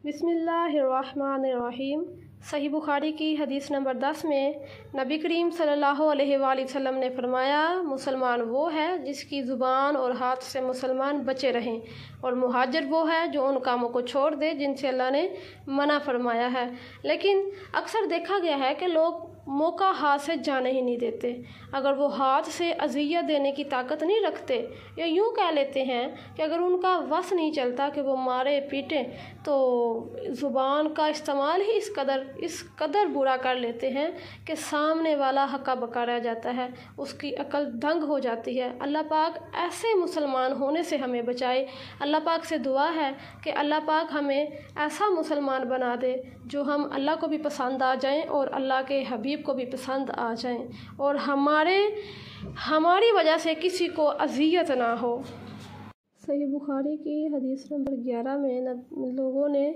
بسم اللہ الرحمن الرحیم۔ صحیح بخاری کی حدیث نمبر 10 میں نبی کریم صلی اللہ علیہ وآلہ وسلم نے فرمایا، مسلمان وہ ہے جس کی زبان اور ہاتھ سے مسلمان بچے رہیں، اور مہاجر وہ ہے جو ان کاموں کو چھوڑ دے جن سے اللہ نے منع فرمایا ہے۔ لیکن اکثر دیکھا گیا ہے کہ لوگ موقع ہاتھ سے جانے ہی نہیں دیتے۔ اگر وہ ہاتھ سے اذیت دینے کی طاقت نہیں رکھتے، یا یوں کہہ لیتے ہیں کہ اگر ان کا وس نہیں چلتا کہ وہ مارے پیٹیں، تو زبان کا استعمال ہی اس قدر برا کر لیتے ہیں کہ سامنے والا ہکا بکا رہ جاتا ہے، اس کی عقل دنگ ہو جاتی ہے۔ اللہ پاک ایسے مسلمان ہونے سے ہمیں بچائے۔ اللہ پاک سے دعا ہے کہ اللہ پاک ہمیں ایسا مسلمان بنا دے جو ہم اللہ کو بھی پسند آ جائیں اور اللہ کے حبیب کو بھی پسند آ جائیں، اور ہماری وجہ سے کسی کو اذیت نہ ہو۔ صحیح بخاری کی حدیث نمبر 11 میں لوگوں نے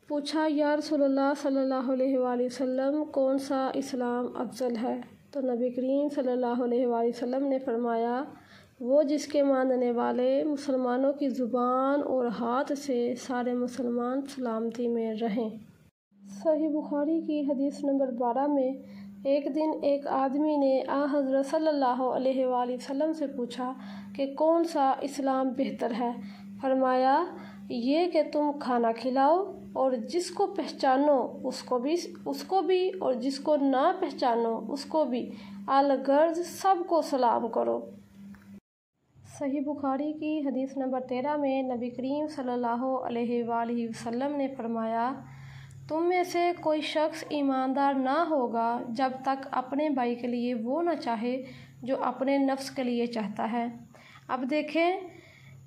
پوچھا، یا رسول اللہ صلی اللہ علیہ وآلہ وسلم، کون سا اسلام افضل ہے؟ تو نبی کریم صلی اللہ علیہ وآلہ وسلم نے فرمایا، وہ جس کے ماننے والے مسلمانوں کی زبان اور ہاتھ سے سارے مسلمان سلامتی میں رہیں۔ صحیح بخاری کی حدیث نمبر 12 میں ایک دن ایک آدمی نے حضرت صلی اللہ علیہ وآلہ وسلم سے پوچھا کہ کون سا اسلام بہتر ہے؟ فرمایا، یہ کہ تم کھانا کھلاؤ اور جس کو پہچانو اس کو بھی اور جس کو نہ پہچانو اس کو بھی، الغرض سب کو سلام کرو۔ صحیح بخاری کی حدیث نمبر 13 میں نبی کریم صلی اللہ علیہ وآلہ وسلم نے فرمایا، تم میں سے کوئی شخص ایماندار نہ ہوگا جب تک اپنے بھائی کے لیے وہ نہ چاہے جو اپنے نفس کے لیے چاہتا ہے۔ اب دیکھیں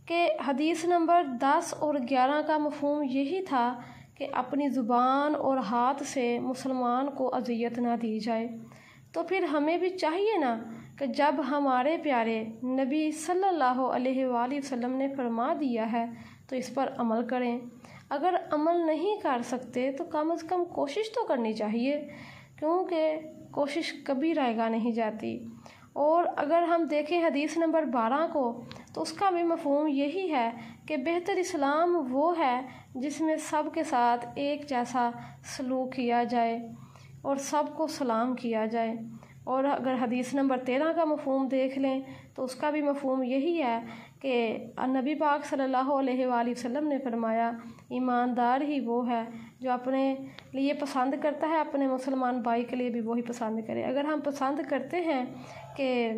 کہ حدیث نمبر 10 اور 11 کا مفہوم یہی تھا کہ اپنی زبان اور ہاتھ سے مسلمان کو اذیت نہ دی جائے۔ تو پھر ہمیں بھی چاہیے نا کہ جب ہمارے پیارے نبی صلی اللہ علیہ وآلہ وسلم نے فرما دیا ہے تو اس پر عمل کریں۔ اگر عمل نہیں کر سکتے تو کم از کم کوشش تو کرنی چاہیے، کیونکہ کوشش کبھی رائے گا نہیں جاتی۔ اور اگر ہم دیکھیں حدیث نمبر 12 کو، تو اس کا بھی مفہوم یہی ہے کہ بہتر اسلام وہ ہے جس میں سب کے ساتھ ایک جیسا سلوک کیا جائے اور سب کو سلام کیا جائے۔ اور اگر حدیث نمبر 13 کا مفہوم دیکھ لیں تو اس کا بھی مفہوم یہی ہے کہ نبی پاک صلی اللہ علیہ وآلہ وسلم نے فرمایا، ایماندار ہی وہ ہے جو اپنے لیے پسند کرتا ہے، اپنے مسلمان بھائی کے لیے بھی وہی پسند کرے۔ اگر ہم پسند کرتے ہیں کہ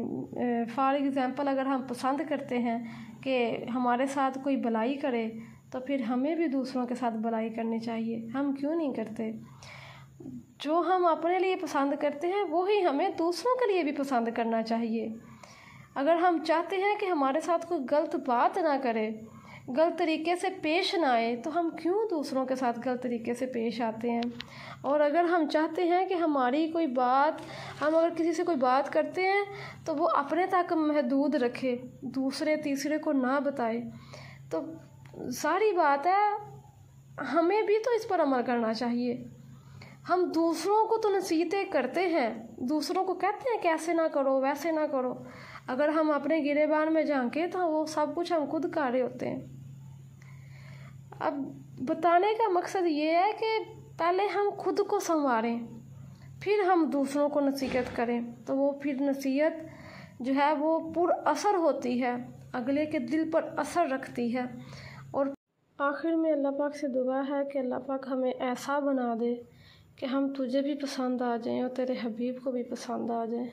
فار ایگزامپل اگر ہم پسند کرتے ہیں کہ ہمارے ساتھ کوئی بھلائی کرے، تو پھر ہمیں بھی دوسروں کے ساتھ بھلائی کرنی چاہیے۔ ہم کیوں نہیں کرتے؟ جو ہم اپنے لیے پسند کرتے ہیں وہی ہمیں دوسروں کے لیے بھی پسند کرنا چاہیے۔ اگر ہم چاہتے ہیں کہ ہمارے ساتھ کوئی غلط بات نہ کرے، غلط طریقے سے پیش نہ آئے، تو ہم کیوں دوسروں کے ساتھ غلط طریقے سے پیش آتے ہیں؟ اور اگر ہم چاہتے ہیں کہ ہماری کوئی بات، ہم اگر کسی سے کوئی بات کرتے ہیں تو وہ اپنے تک محدود رکھے، دوسرے تیسرے کو نہ بتائے، تو ساری بات ہے ہمیں بھی تو اس پر عمل کرنا چاہیے۔ ہم دوسروں کو تو نصیحتیں کرتے ہیں، دوسروں کو کہتے ہیں کہ ایسے نہ کرو ویسے نہ کرو، اگر ہم اپنے گریبان میں جھانکیں تو وہ سب کچھ ہم خود کر رہے ہوتے ہیں۔ اب بتانے کا مقصد یہ ہے کہ پہلے ہم خود کو سنواریں، پھر ہم دوسروں کو نصیحت کریں، تو وہ پھر نصیحت جو ہے وہ پر اثر ہوتی ہے، اگلے کے دل پر اثر رکھتی ہے۔ اور آخر میں اللہ پاک سے دعا ہے کہ اللہ پاک ہمیں ایسا بنا دے کہ ہم تجھے بھی پسند آ جائیں اور تیرے حبیب کو بھی پسند آ جائیں۔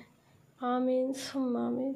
آمین ثم آمین۔